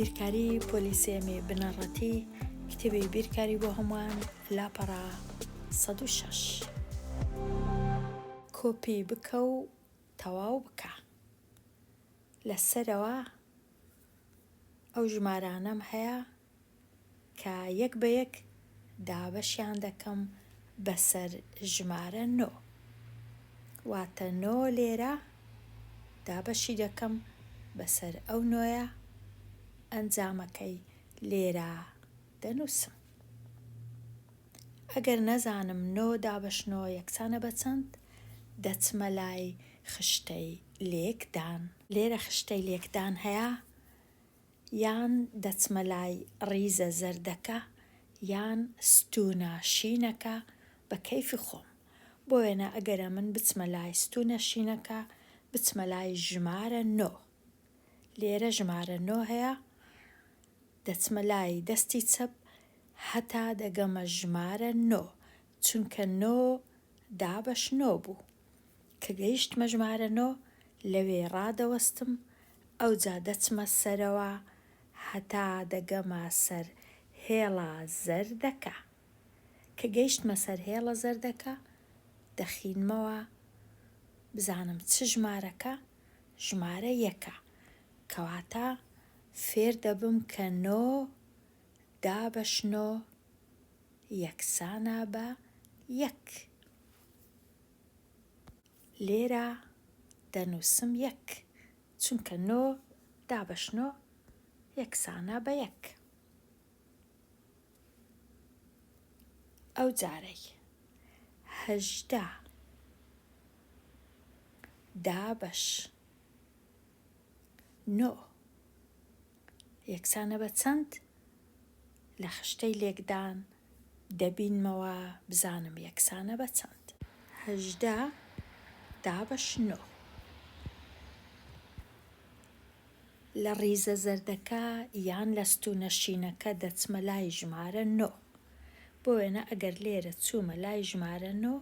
بیرکاری پۆلیسێمی بنەڕەتی کتێبی بیرکاری بۆ هەمووان لاپەڕا 106 کۆپی بکە و تەواو بکە. لەسەرەوە ئەو ژمارانەم هەیە کە یەک بە یەک دابەشیان دەکەم بەسەر ژمارە 9 واتە 9 لێرە دابەشی دەکەم بەسەر ئەو 9ە ئەنجامەکەی لێرە دەنووسم. ئەگەر نەزانم 9 دابەش 9 یەکسانە بە چەند دەچمە لای خشتەی لێکدان. لێرە خشتەی لێکدان هەیە یان دەچمە لای ڕیزە زەردەکە یان ستونە شینەکە بە کەیفی خۆم. بۆ وێنە ئەگەرە من بچمە لای ستونە شینەکە بچمە لای ژمارە 9 لێرە ژمارە 9 هەیە دەچمە لای دەستی چەپ هەتا دەگەمە ژمارە 9 چونکە 9 دابەش 9 بوو. کە گەیشتمە ژمارە 9 لەوێ ڕادەوەستم ئەوجا دەچمە سەرەوە هەتا دەگەمە سەر هێڵە زەردەکە. کە گەیشتمە سەر هێڵە زەردەکە دەخینمەوە بزانم چ ژمارەکە ژمارە 1ە کەواتە فێر دەبم کە 9 دابەش 9 یەکسانە بە 1. لێرە دەنووسم 1 چونکە 9 دابەش 9 یەکسانە بە 1. ئەو جارەی 18 دابەش 9 یەکسانە بە چەند لە خشتەی لێکدان دەبینمەوە بزانم یەکسانە بە چەند. 18 دابەش 9 لە ڕیزە زەردەکە یان لە ستونە شینەکە دەچمە لای ژمارە 9 بۆ وێنە ئەگەر لێرە چوومە لای ژمارە 9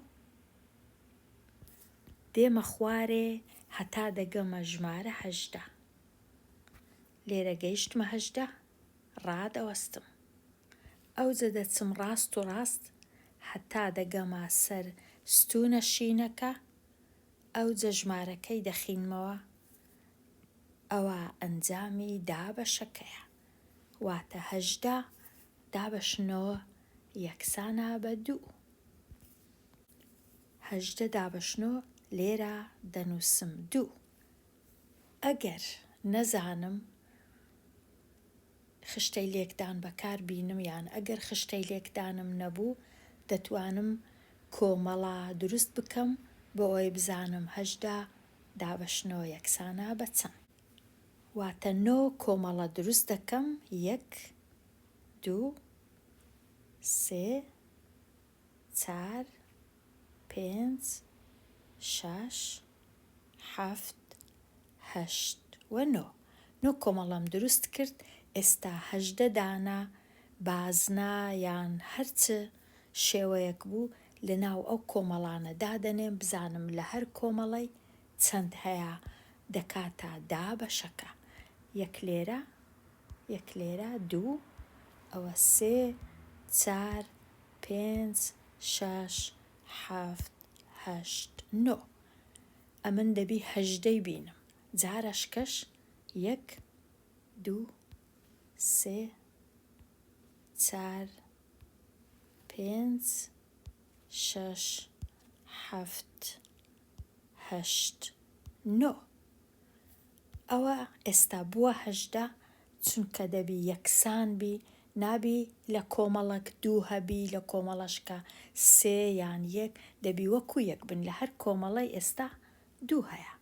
دێمە خوارێ هەتا دەگەمە ژمارە 18 لێرە گەیشتمە 18 ڕادەوەستم ئەوجا دەچم ڕاست و ڕاست هەتا دەگەمە سەر ستونە شینەکە ئەوجا ژمارەکەی دەخینمەوە ئەوە ئەنجامی دابەشەکەیە واتە 18 دابەش 9 یەکسانە بە 2. 18 دابەش 9 لێرە دەنووسم 2. ئەگەر نەزانم خشتەی لێکدان بەکار بینم یان ئەگەر خشتەی لێکدانم نەبوو دەتوانم کۆمەڵە دروست بکەم بۆ ئەوەی بزانم 18 دابەش 9 یەکسانە بە چەند. واتە 9 کۆمەڵە دروست دەکەم 1 2 3 4 5 6 7 8 و 9. 9 کۆمەڵەم دروست کرد. ئێستا 18 دانە بازنە یان هەرچە شێوەیەک بوو لە ناو ئەو کۆمەڵانە دادەنێم بزانم لە هەر کۆمەڵەی چەند هەیە دەکاتە دابەشەکە. 1 لێرە 1 لێرە 2 ئەوە 3 4 5 6 7 8 9 ئەمن دەبی 18 بینم جارەشکەش 1 2 3 4 5 6 7 8 9 ئەوە ئێستا بووە 18 چونکە دەبی یەکسان بی نابی لە کۆمەڵک 2 هەبی لە کۆمەڵەشکە 3 یان 1 دەبی وەکو 1 بن لە هەر کۆمەڵی ئێستا 2 هەیە.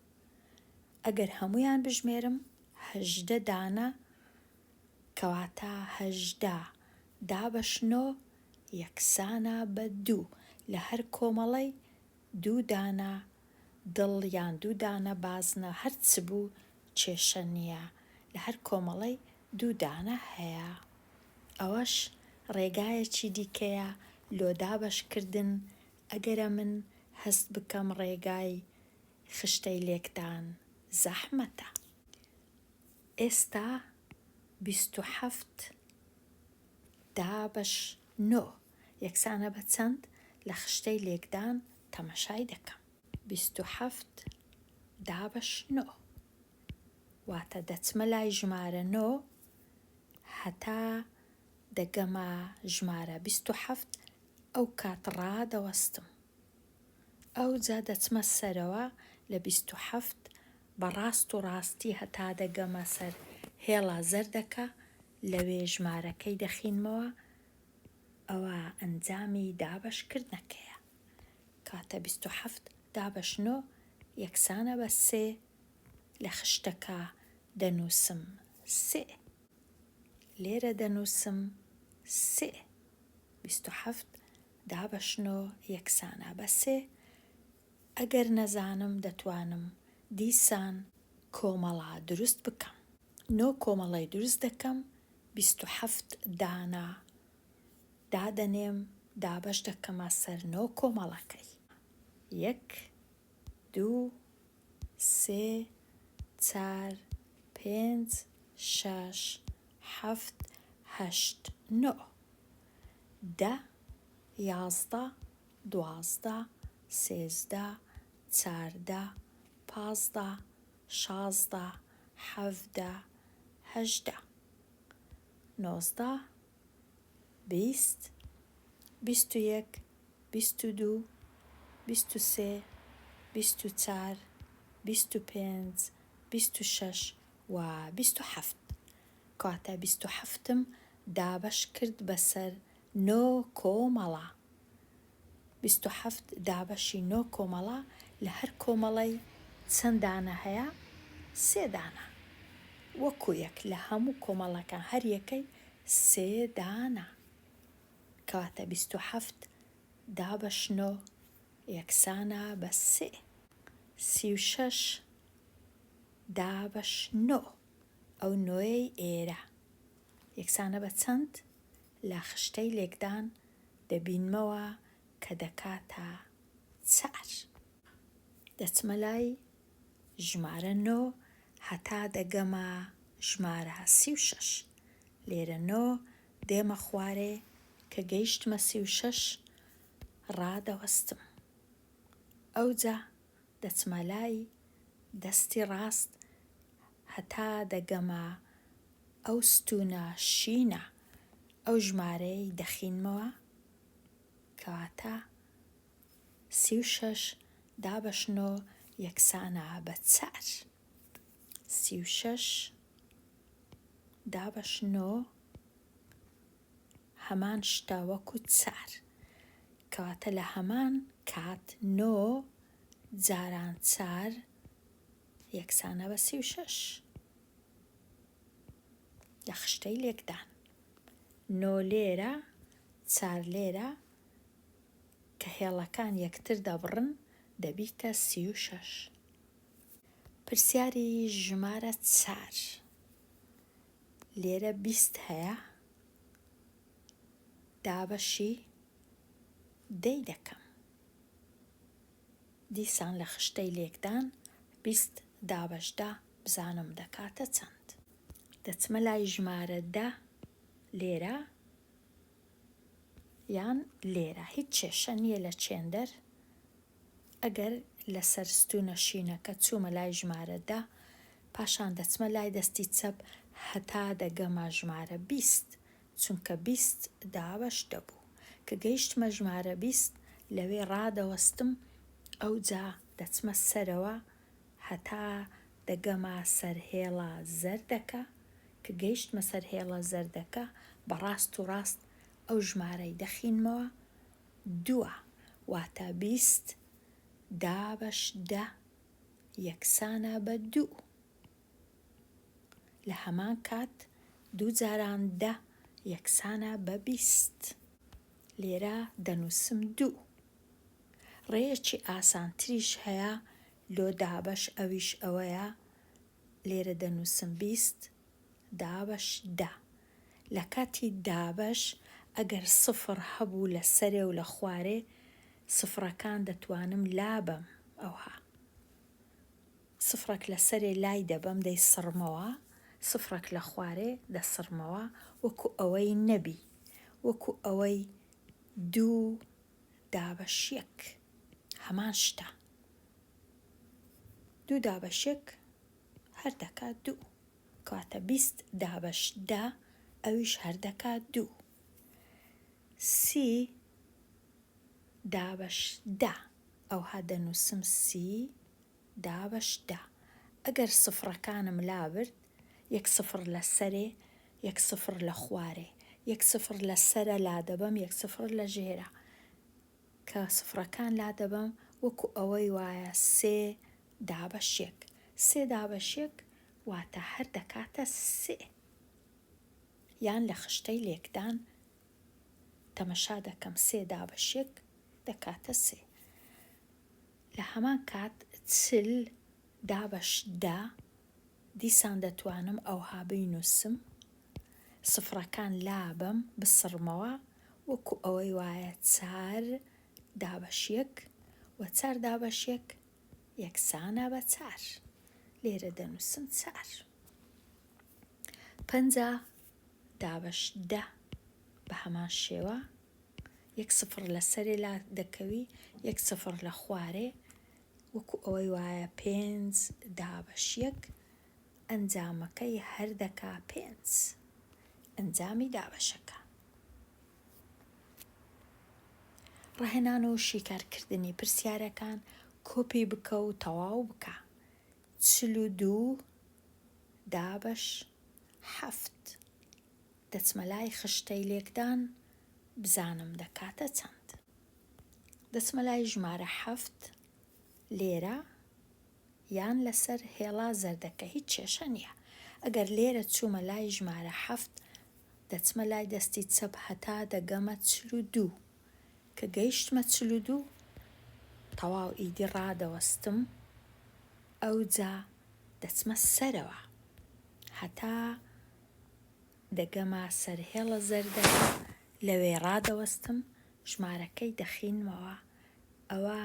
ئەگەر هەمویان بژمێرم 18 دانە کەواتە 18 دابەش 9 یەکسانە بە 2 لە هەر کۆمەڵی 2 دانە دڵ یان 2 دانە بازنە هەرچ بوو کێشە نییە لە هەر کۆمەڵی 2 دانە هەیە. ئەوەش ڕێگایەکی دیکەیە لۆ دابەشکردن ئەگەرە من هەست بکەم ڕێگای خشتەی لێکدان زەحمەتە. ئێستا 27 دابش نۆ یەکسانە بە چەند لە خشتەی لێکدان تەماشای دەکەم. 27 دابش نۆ واتە دەچمە لای ژمارە 9 هەتا دەگەمە ژمارە 27 ئەو کات ڕادەوەستم. ئەو جا دەچمە سەرەوە لە 27 بەڕاست و ڕاستی هەتا دەگەمە سەر هێڵا زەردەکە لەوێ ژمارەکەی دەخینمەوە. ئەوە ئەنجامی دابشکردنەکەیە. کاتە 27 دابش نۆ یەکسانە بە 3 لە خشتەکە دەنووسم 3. لێرە دەنووسم 3. 27 دابش نۆ یەکسانە بە 3. ئەگەر نەزانم دەتوانم دیسان کۆمەڵا دروست بکەم. 9 کۆمەڵی دروست دەکەم. 27 دانا دادەنێم دابش دەکەمە سەر 9 کۆمەڵەکەی. 1 2 3 4 5 6 7 8 9 10 11 12 13 14 15 16 17 18 19 20 21 22 23 24 25 26 و 27. کاتە 27م دابش کرد بەسەر 9 کۆمەڵە. 27 دابشی 9 کۆمەڵە لە هەر کۆمەڵەی چەند دانە هەیە؟ 3 دانە. وەکو یەک لە هەموو کۆمەڵەکان هەر یەکەی 3 دانە. کاتە 27 دابش 9 یەکسانە بە 3. 36 دابش 9 ئەو نۆیەی ئێرە یەکسانە بە چەند لە خشتەی لێکدان دەبینمەوە کە دەکاتە 4. دەچمە لای ژمارە 9 هەتا دەگەمە ژمارە 36. لێرە 9 دێمە خوارێ کە گەیشتمە 36 ڕادەوەستم. ئەوجا دەچمە لای دەستی ڕاست هەتا دەگەمە ئەو ستونە شینە ئەو ژمارەی دەخینمەوە کەواتە 36 دابش 9 یەکسانە بە 4. 36 دابش 9 هەمان شتە وەکو 4 کەواتە لە هەمان کات 9 جاران 4 یەکسانە بە 36 لە خشتەی لێکدان. 9 لێرە 4 لێرە کە هێڵەکان یەکتر دەبڕن دەبیتە 36. پرسیاری ژمارە 4 لێرە 20 هەیە. دابشی 10 دەکەم. دیسان لە خشتەی لێکدان 20 دابش 10 بزانم دەکاتە چەند. دەچمە لای ژمارە 10 لێرە یان لێرە هیچ کێشە نییە لە چێندەر. ئەگەر لەسەر ستونە شینەکە چوومە لای ژمارە 10 پاشان دەچمە لای دەستی چەپ هەتا دەگەمە ژمارە 20 چونکە 20 دابش دەبوو کە گەیشتمە ژمارە 20 لەوێ ڕادەوەستم. ئەو جا دەچمە سەرەوە هەتا دەگەمە سەر هێڵە زەردەکە کە گەیشتمە سەر هێڵە زەردەکە بەڕاست و ڕاست ئەو ژمارەی دەخینمەوە 2 واتە 20 دابش 10 یەکسانە بە 2. لە هەمان کات 2 جاران 10 یەکسانە بە 20. لێرە دەنووسم 2. ڕێیەکی ئاسانتریش هەیە لۆ دابش ئەویش ئەوەیە. لێرە دەنووسم 20 دابش 10. لە کاتی دابش ئەگەر سفر هەبوو لە سەرێ و لە خوارێ سفرەکان دەتوانم لابم. ئەوها سفرەك لە سەرێ لای دەبەم دەی سڕمەوە سفرێک لە خوارێ دەسڕمەوە وەکو ئەوەی نەبی، وەکو ئەوەی دوو دابەشیەک هەمان شتە. دوو دابەشێک هەر دەکات دوو، کەواتە 20 دابەش دا ئەویش هەر دەکات دوو. 30 دابەش دا ئەوها دەنووسم 30 دابەش دا. ئەگەر سفرەکانم لابرد 1 سفر لە سەرێ 1 سفر لە خوارێ، 1 سفر لە سەرە لا دەبەم 1 سفر لە ژێرە، کە سفرەکان لا دەبەم وەکو ئەوەی وایە 3 دابەشێک. 3 دابەشێک واتە هەر دەکاتە 3. یان لە خشتەی لێکدان تەمەشا دەکەم 3 دابەشێک دەکاتە 3. لە هەمان کات 40 دابەش دا دیسان دەتوانم ئەوها بینووسم، سفرەکان لابم بسڕمەوە وەکو ئەوەی وایە 4 دابەشێک و 4 دابەشێک یەکسانە بە 4. لێرە دەنووسم 4. 50 دابەش دا بە هەمان شێوە 1 سفر لە سەرێ لا دەکەوی 1 سفر لە خوارێ وەکو ئەوەی وایە 5 دابەشێک ئەنجامەکەی هەر دەکا 5. ئەنجامی دابەشەکە. ڕاهێنانەوە شیکارکردنی پرسیارەکان کۆپی بکە و تەواو بکە. 42 دابەش 7 دەچمە لای خشتەی لێکدان بزانم دەکاتە چەند. دەچمە لای ژمارە 7 لێرە یان لەسەر هێڵا زەردەکە هیچ کێشە نییە. ئەگەر لێرە چوومە لای ژمارە 7 دەچمە لای دەستی چەپ هەتا دەگەمە 42 کە گەیشتمە 42 تەواو ئیدی ڕادەوەستم ئەوجا دەچمە سەرەوە هەتا دەگەمە سەر هێڵە زەردەکە لەوێ ڕادەوەستم ژمارەکەی دەخینمەوە. ئەوە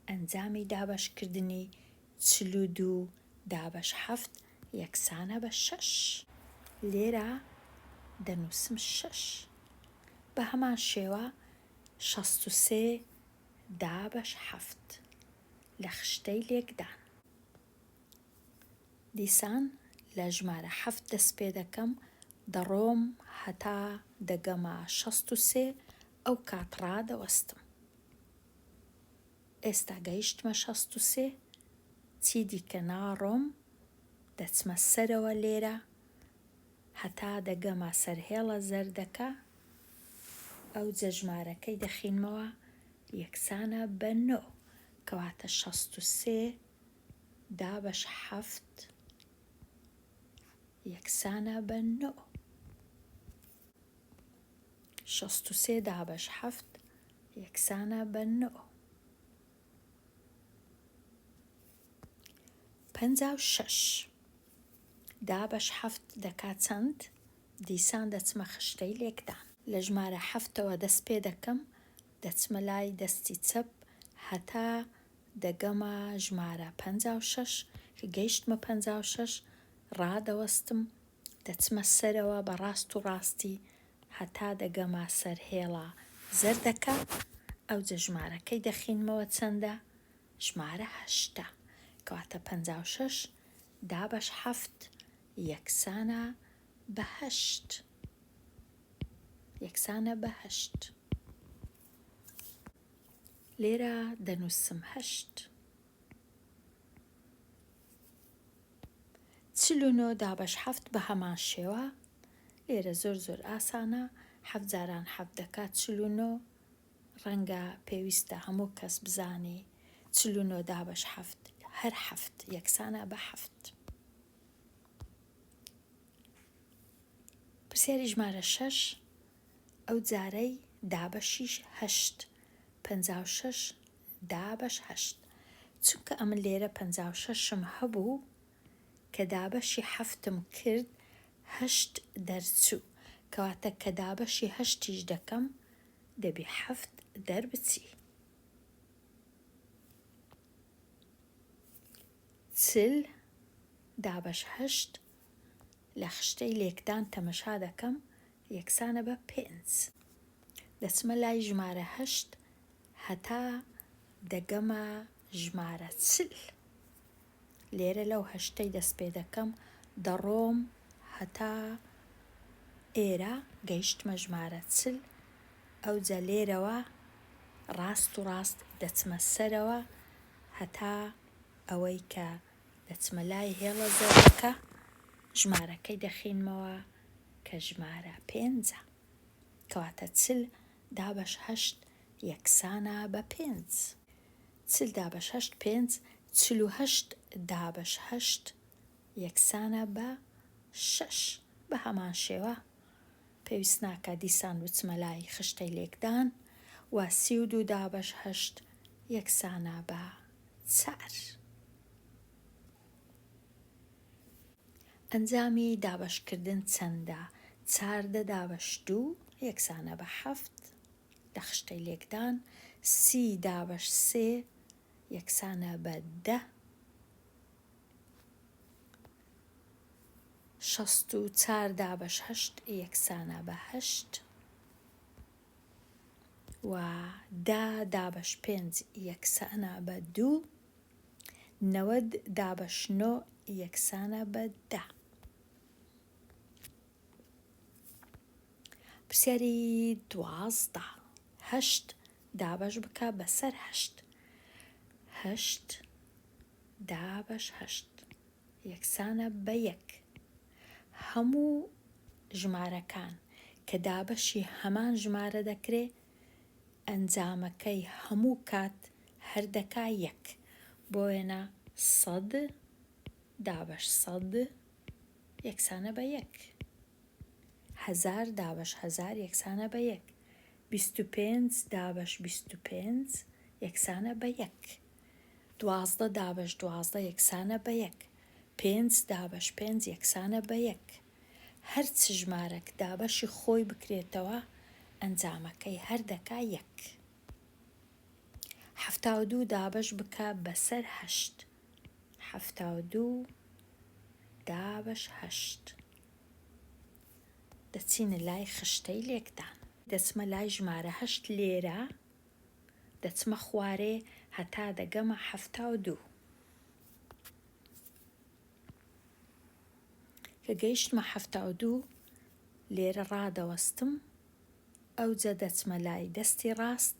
ئەنجامی دابەشکردنی 42 دابەش 7 یەکسانە بە 6. لێرە دەنووسم 6. بە هەمان شێوە 63 دابەش 7 لە خشتەی لێکدان. دیسان لە ژمارە 7 دەست پێ دەکەم دەڕۆم هەتا دەگەمە 63 ئەو کات ڕادەوەستم. ئێستا گەیشتمە 63 چی دیکە ناڕۆم دەچمە سەرەوە لێرە هەتا دەگەمە سەر هێڵە زەردەکە ئەو جەژمارەکەی دەخینمەوە یەکسانە بە 9 کەواتە 63 دابەش 7 یەکسانە بە 9. 63 دابەش 7 یەکسانە بە 9. 56 دابەش 7 دەکات چەند؟ دیسان دەچمە خشتەی لێکدان. لە ژمارە 7ەوە دەست پێ دەکەم دەچمە لای دەستی چەپ هەتا دەگەمە ژمارە 56 کە گەیشتمە 56 ڕادەوەستم دەچمە سەرەوە بە ڕاست و ڕاستی هەتا دەگەمە سەر هێڵە زەردەکە ئەو جەژمارەکەی دەخینمەوە چەندە؟ ژمارە 8 کەواتە 56 دابەش 7 یەکسانە بە 8. یەکسانە بە 8. لێرە دەنووسم 8. 49 دابەش 7 بە هەمان شێوە لێرە زۆر ئاسانە 7 جاران 7 دەکات 49 ڕەنگە پێویستە هەموو کەس بزانێ 49 دابەش 7 هەر 7 یەکسانە بە 7. پرسیاری ژمارە 6 ئەو جارەی دابەشیش 8 56 دابەش 8 چونکە ئەمن لێرە 56م هەبوو کە دابەشی 7م کرد 8 دەرچوو کەواتە کە دابەشی 8یش دەکەم دەبێ 7 دەربچی. 40 دابەش 8 لە خشتەی لێکدان تەمەشا دەکەم یەکسانە بە 5. دەچمە لای ژمارە 8 هەتا دەگەمە ژمارە 40. لێرە لەو 8ەی دەست پێ دەکەم دەڕۆم هەتا ئێرە گەیشتمە ژمارە 40. ئەوجا لێرەوە ڕاست و ڕاست دەچمە سەرەوە هەتا ئەوەی کە دەچمە لای هێڵە زەرەکە ژمارەکەی دەخینمەوە کە ژمارە 5. کەواتە 40 دابەش 8 یەکسانە بە 5. 40 دابەش 8 5. 48 دابەش 8 یەکسانە بە 6. بە هەمان شێوە پێویست ناکە دیسان بچمە لای خشتەی لێکدان و 32 دابەش 8 یەکسانە بە 4. ئەنجامی دابەشکردن چەندە؟ 14 دابەش 2 یەکسانە بە 7 لە خشتەی لێکدان. 30 دابەش 3 یەکسانە بە 10. 64 دابەش 8 یەکسانە بە 8 و 10 دابەش 5 یەکسانە بە 2. 90 دابەش 9 یەکسانە بە 10. پرسیاری 12. 8 دابەش بکە بەسەر 8. 8 دابەش 8 یەکسانە بە 1. هەموو ژمارەکان کە دابەشی هەمان ژمارە دەکرێ ئەنجامەکەی هەموو کات هەردەکا 1. بۆ وێنە 100 دابەش 100 یەکسانە بە 1. 1000 دابەش 1000 یەکسانە بە 1. 25 دابەش 25 یەکسانە بە 1. 12 دابەش 12 یەکسانە بە 1. 5 دابەش 5 یەکسانە بە 1. هەرچ ژمارەك دابەشی خۆی بکرێتەوە ئەنجامەکەی هەردەکا 1. 72 دابەش بکە بەسەر 8. 72 دابەش 8 دەچینە لای خشتەی لێکدان. دەچمە لای ژمارە 8 لێرە دەچمە خوارێ هەتا دەگەمە 72. کە گەیشتمە 72 لێرە ڕادەوەستم ئەوجا دەچمە لای دەستی ڕاست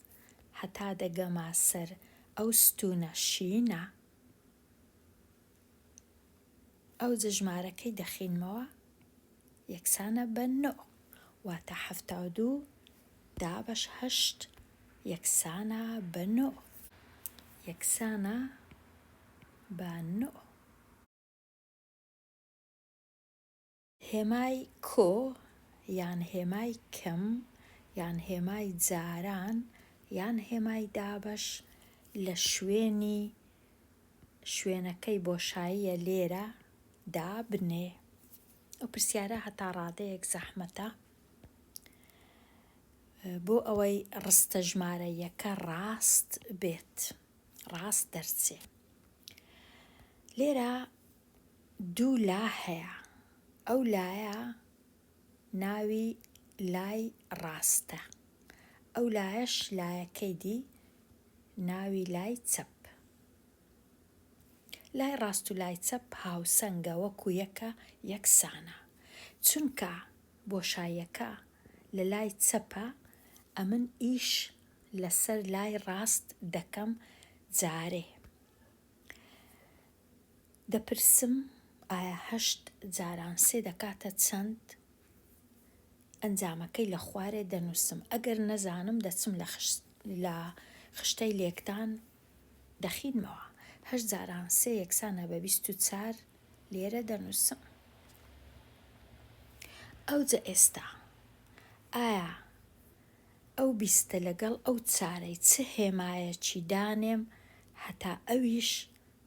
هەتا دەگەمە سەر ئەو ستونە شینە ئەوجا ژمارەکەی دەخینمەوە یەکسانە بە 9. واتە 72 دابەش 8 یەکسانە بە 9. یەکسانە بە 9. هێمای کۆ یان هێمای کەم یان هێمای جاران یان هێمای دابەش لە شوێنەکەی بۆشاییە لێرە دابنێ. ئەو پرسیارە هەتا ڕادەیەک زەحمەتە بۆ ئەوەی ڕستە ژمارە یەکە ڕاست بێت، ڕاست دەرچێ. لێرە 2 لا هەیە. ئەو لایە ناوی لای ڕاستە، ئەو لایەش لایەکەی دی ناوی لای چەپ. لای ڕاست و لای چەپ هاوسەنگە وەکو یەکە یەکسانە چونکە بۆشاییەکە لە لای چەپە ئەمن ئیش لەسەر لای ڕاست دەکەم جارێ. دەپرسم ئایا 8 جاران 3 دەکاتە چەند؟ ئەنجامەکەی لە خوارێ دەنووسم. ئەگەر نەزانم دەچم لە خشتەی لێکدان دەخینمەوە. 8 جاران 3 یەکسانە بە 24 لێرە دەنووسم. ئەوجا ئێستا ئایا ئەو 20 لەگەڵ ئەو 4ەی چ هێمایەکی دانێم هەتا ئەویش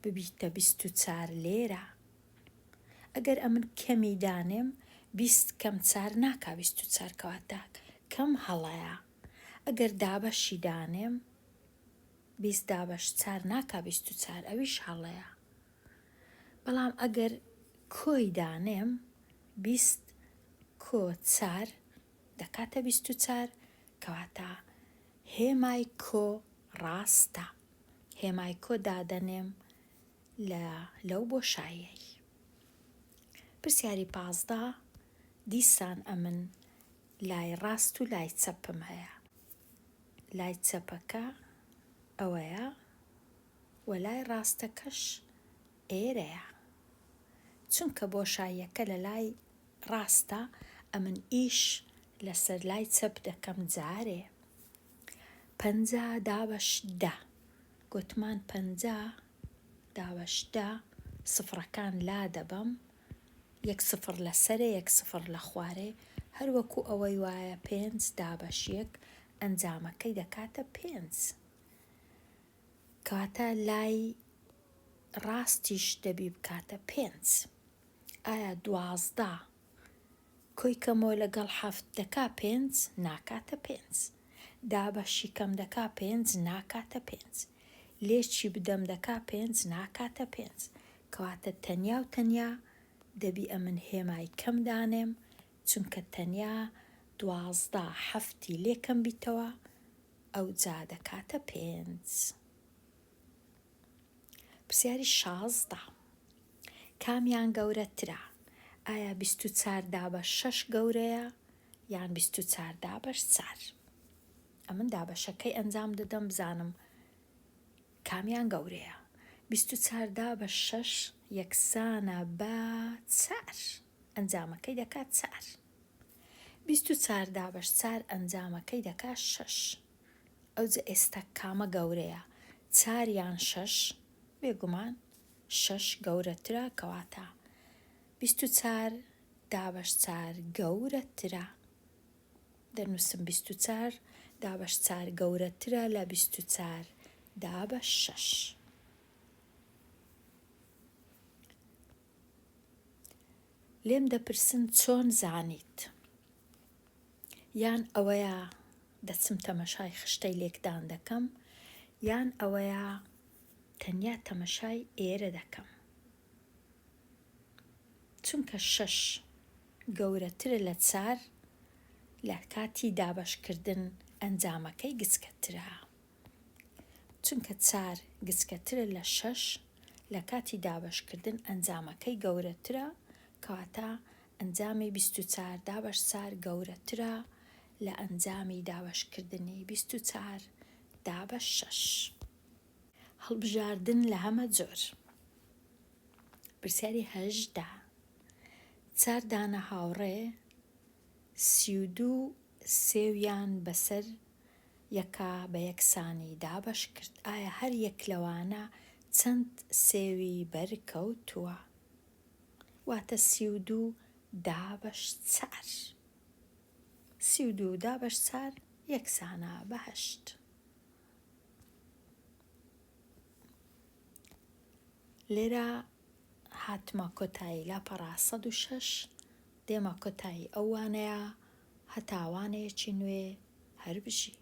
ببیتە 24 لێرە؟ ئەگەر ئەمن کەمی دانێم 20 کەم 4 ناکا 24 کەواتە کەم هەڵەیە. ئەگەر دابەشی دانێم 20 دابەش 4 ناکا 24 ئەویش هەڵەیە. بەڵام ئەگەر کۆی دانێم 20 کۆ 4 دەکاتە 24 کەواتە هێمای کۆ ڕاستە. هێمای کۆ دادەنێم لەو بۆشاییەی. پرسیاری 15 دیسان ئەمن لای ڕاست و لای چەپم هەیە. لای چەپەکە ئەوەیە و لای ڕاستەکەش ئێرەیە. چونکە بۆشاییەکە لە لای ڕاستە ئەمن ئیش لەسەر لای چەپ دەکەم جارێ. 50 دابەش 10 گوتمان 50 دابەش 10 سفرەکان لا دەبەم، 1 سفر لەسەرێ 1 سفر لە خوارێ، هەروەکو ئەوەی وایە 5 دابەش 1 ئەنجامەکەی دەکاتە 5. کەواتە لای ڕاستیش دەبی بکاتە 5. ئایا 12 کۆی کەمەوە لەگەڵ 7 دەکا 5 ناکاتە 5. دابەشی کەم دەکا 5 ناکاتە 5. لێچی بدەم دەکا 5 ناکاتە 5. کەواتە تەنیا و تەنیا دەبی ئەمن هێمای کەم دانێم، چونکە تەنیا 12 7 لێکەم بیتەوە ئەو جا دەکاتە 5. پرسیاری 16 کامیان گەورەترە؟ ئایا 24 دابەش 6 گەورەیە یان 24 دابەش 4؟ ئەمن دابەشەکەی ئەنجام دەدەم بزانم کامیان گەورەیە. 24 دابەش 6 یەکسانە بە 4 ئەنجامەکەی دەکات 4. 24 دابەش 4 ئەنجامەکەی دەکات 6. ئەوجا ئێستا کامە گەورەیە 4 یان 6؟ بێگومان 6 گەورەترە، کەواتە 24 دابەش 4 گەورەترە. دەنووسم 24 دابەش 4 گەورەترە لە 24 دابەش 6. لێم دەپرسن چۆن زانیت؟ یان ئەوەیە دەچم تەمەشای خشتەی لێکدان دەکەم، یان ئەوەیە تەنیا تەمەشای ئێرە دەکەم. چونکە 6 گەورەترە لە 4 لە کاتی دابەشکردن ئەنجامەکەی گچکەترە. چونکە 4 گچکەترە لە 6 لە کاتی دابەشکردن ئەنجامەکەی گەورەترە، کەواتە ئەنجامی 24 دابەش 4 گەورەترە لە ئەنجامی دابەشکردنی 24 دابەش 6. هەڵبژاردن لە هەمە جۆر. پرسیاری 18 4 دانە هاوڕێ 32 سێویان بەسەر یەکا بە یەکسانی دابەش کرد. ئایا هەر یەک لەوانە چەند سێوی بەرکەوتووە؟ واتە 32 دابەش 4. 32 دابەش 4 یەکسانە بە 8. لێرە هاتمە کۆتایی لاپەڕا 106 دێمە کۆتایی ئەوانەیە هەتاوانەیەکی نوێ هەر بژی.